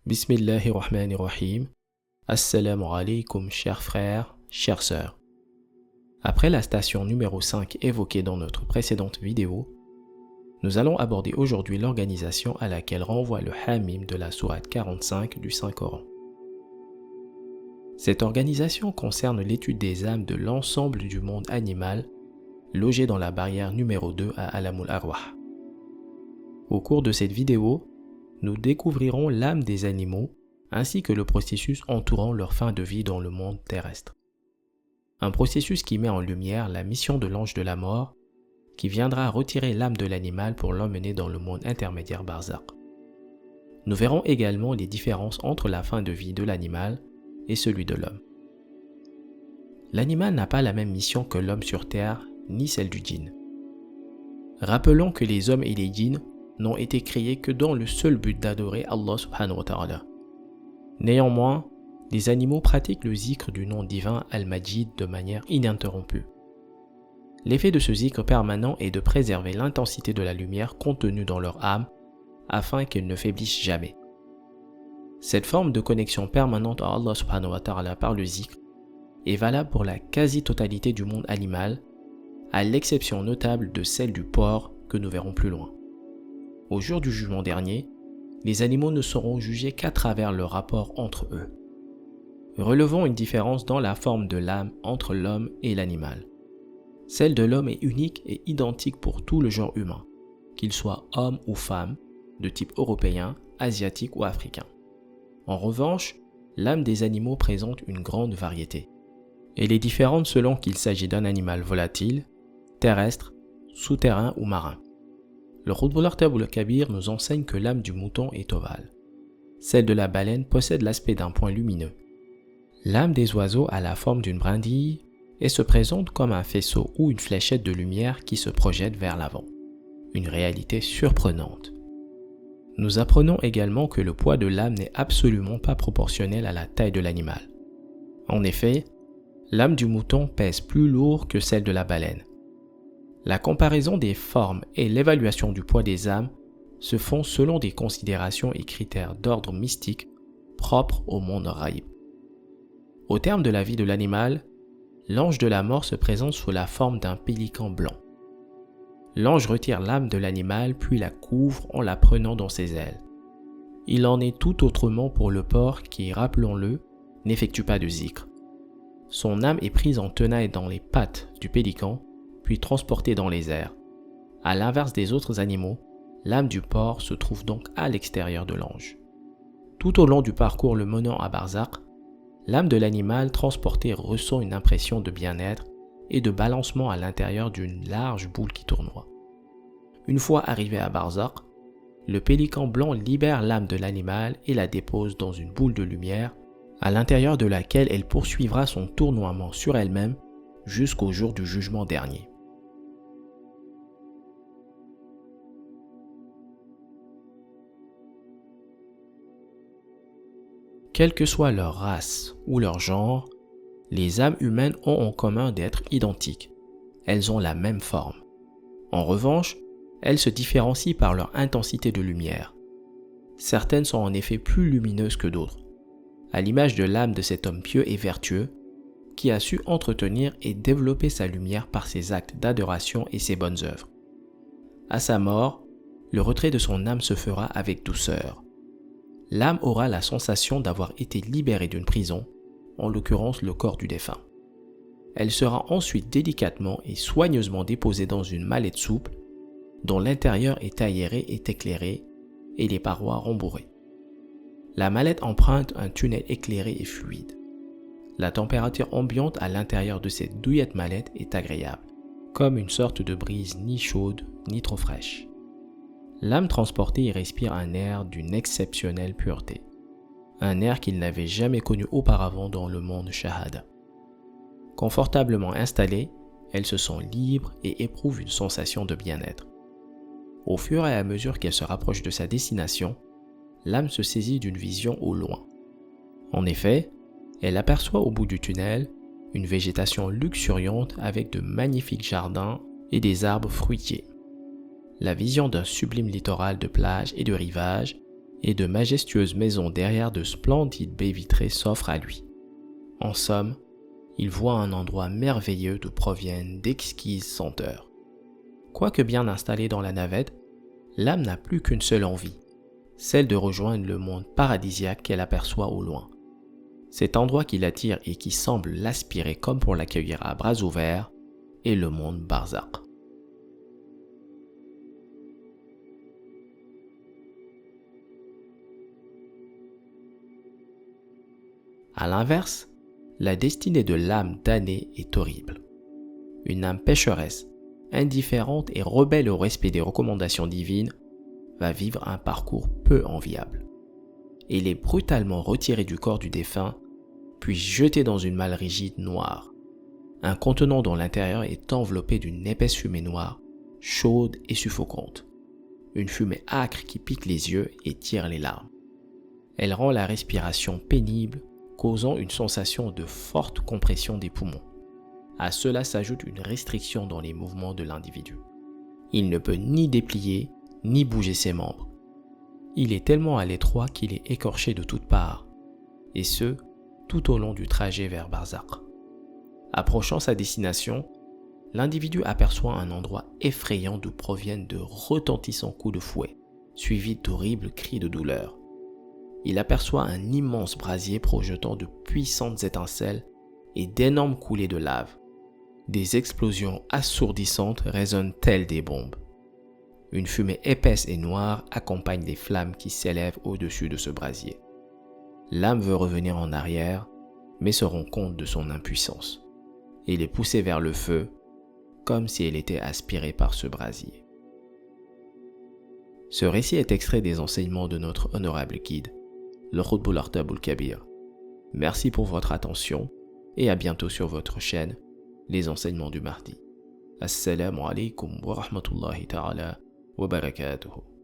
Bismillahirrahmanirrahim. Assalamu alaikum, chers frères, chères sœurs. Après la station numéro 5 évoquée dans notre précédente vidéo, nous allons aborder aujourd'hui l'organisation à laquelle renvoie le Hamim de la sourate 45 du Saint-Coran. Cette organisation concerne l'étude des âmes de l'ensemble du monde animal logé dans la barrière numéro 2 à Alamul Arwah. Au cours de cette vidéo, nous découvrirons l'âme des animaux ainsi que le processus entourant leur fin de vie dans le monde terrestre. Un processus qui met en lumière la mission de l'ange de la mort qui viendra retirer l'âme de l'animal pour l'emmener dans le monde intermédiaire barzakh. Nous verrons également les différences entre la fin de vie de l'animal et celui de l'homme. L'animal n'a pas la même mission que l'homme sur terre ni celle du djinn. Rappelons que les hommes et les djinns n'ont été créés que dans le seul but d'adorer Allah subhanahu wa ta'ala. Néanmoins, les animaux pratiquent le zikr du nom divin Al-Majid de manière ininterrompue. L'effet de ce zikr permanent est de préserver l'intensité de la lumière contenue dans leur âme afin qu'elle ne faiblisse jamais. Cette forme de connexion permanente à Allah subhanahu wa ta'ala par le zikr est valable pour la quasi-totalité du monde animal, à l'exception notable de celle du porc que nous verrons plus loin. Au jour du jugement dernier, les animaux ne seront jugés qu'à travers le rapport entre eux. Relevons une différence dans la forme de l'âme entre l'homme et l'animal. Celle de l'homme est unique et identique pour tout le genre humain, qu'il soit homme ou femme, de type européen, asiatique ou africain. En revanche, l'âme des animaux présente une grande variété. Elle est différente selon qu'il s'agit d'un animal volatile, terrestre, souterrain ou marin. Le Qutb al-Artab al-Kabir nous enseigne que l'âme du mouton est ovale. Celle de la baleine possède l'aspect d'un point lumineux. L'âme des oiseaux a la forme d'une brindille et se présente comme un faisceau ou une fléchette de lumière qui se projette vers l'avant. Une réalité surprenante. Nous apprenons également que le poids de l'âme n'est absolument pas proportionnel à la taille de l'animal. En effet, l'âme du mouton pèse plus lourd que celle de la baleine. La comparaison des formes et l'évaluation du poids des âmes se font selon des considérations et critères d'ordre mystique propres au monde ghaib. Au terme de la vie de l'animal, l'ange de la mort se présente sous la forme d'un pélican blanc. L'ange retire l'âme de l'animal puis la couvre en la prenant dans ses ailes. Il en est tout autrement pour le porc qui, rappelons-le, n'effectue pas de zikr. Son âme est prise en tenaille dans les pattes du pélican puis transportée dans les airs. À l'inverse des autres animaux, l'âme du porc se trouve donc à l'extérieur de l'ange. Tout au long du parcours le menant à barzakh, l'âme de l'animal transporté ressent une impression de bien-être et de balancement à l'intérieur d'une large boule qui tournoie. Une fois arrivé à barzakh, le pélican blanc libère l'âme de l'animal et la dépose dans une boule de lumière à l'intérieur de laquelle elle poursuivra son tournoiement sur elle-même jusqu'au jour du jugement dernier. Quelle que soit leur race ou leur genre, les âmes humaines ont en commun d'être identiques. Elles ont la même forme. En revanche, elles se différencient par leur intensité de lumière. Certaines sont en effet plus lumineuses que d'autres, à l'image de l'âme de cet homme pieux et vertueux qui a su entretenir et développer sa lumière par ses actes d'adoration et ses bonnes œuvres. À sa mort, le retrait de son âme se fera avec douceur. L'âme aura la sensation d'avoir été libérée d'une prison, en l'occurrence le corps du défunt. Elle sera ensuite délicatement et soigneusement déposée dans une mallette souple, dont l'intérieur est aéré et éclairé, et les parois rembourrées. La mallette emprunte un tunnel éclairé et fluide. La température ambiante à l'intérieur de cette douillette mallette est agréable, comme une sorte de brise ni chaude ni trop fraîche. L'âme transportée y respire un air d'une exceptionnelle pureté, un air qu'il n'avait jamais connu auparavant dans le monde shahada. Confortablement installée, elle se sent libre et éprouve une sensation de bien-être. Au fur et à mesure qu'elle se rapproche de sa destination, l'âme se saisit d'une vision au loin. En effet, elle aperçoit au bout du tunnel une végétation luxuriante avec de magnifiques jardins et des arbres fruitiers. La vision d'un sublime littoral de plages et de rivages et de majestueuses maisons derrière de splendides baies vitrées s'offrent à lui. En somme, il voit un endroit merveilleux d'où proviennent d'exquises senteurs. Quoique bien installé dans la navette, l'âme n'a plus qu'une seule envie, celle de rejoindre le monde paradisiaque qu'elle aperçoit au loin. Cet endroit qui l'attire et qui semble l'aspirer comme pour l'accueillir à bras ouverts est le monde barzakh. A l'inverse, la destinée de l'âme damnée est horrible. Une âme pécheresse, indifférente et rebelle au respect des recommandations divines, va vivre un parcours peu enviable. Il est brutalement retiré du corps du défunt, puis jeté dans une malle rigide noire, un contenant dont l'intérieur est enveloppé d'une épaisse fumée noire, chaude et suffocante. Une fumée âcre qui pique les yeux et tire les larmes. Elle rend la respiration pénible, causant une sensation de forte compression des poumons. À cela s'ajoute une restriction dans les mouvements de l'individu. Il ne peut ni déplier, ni bouger ses membres. Il est tellement à l'étroit qu'il est écorché de toutes parts, et ce, tout au long du trajet vers Barzakh. Approchant sa destination, l'individu aperçoit un endroit effrayant d'où proviennent de retentissants coups de fouet, suivis d'horribles cris de douleur. Il aperçoit un immense brasier projetant de puissantes étincelles et d'énormes coulées de lave. Des explosions assourdissantes résonnent telles des bombes. Une fumée épaisse et noire accompagne les flammes qui s'élèvent au-dessus de ce brasier. L'âme veut revenir en arrière, mais se rend compte de son impuissance. Il est poussé vers le feu, comme si elle était aspirée par ce brasier. Ce récit est extrait des enseignements de notre honorable guide, le Qutb al-Akhtab al-Kabir. Merci pour votre attention et à bientôt sur votre chaîne, les enseignements du Mahdi. Assalamu alaikum wa rahmatullahi ta'ala wa barakatuhu.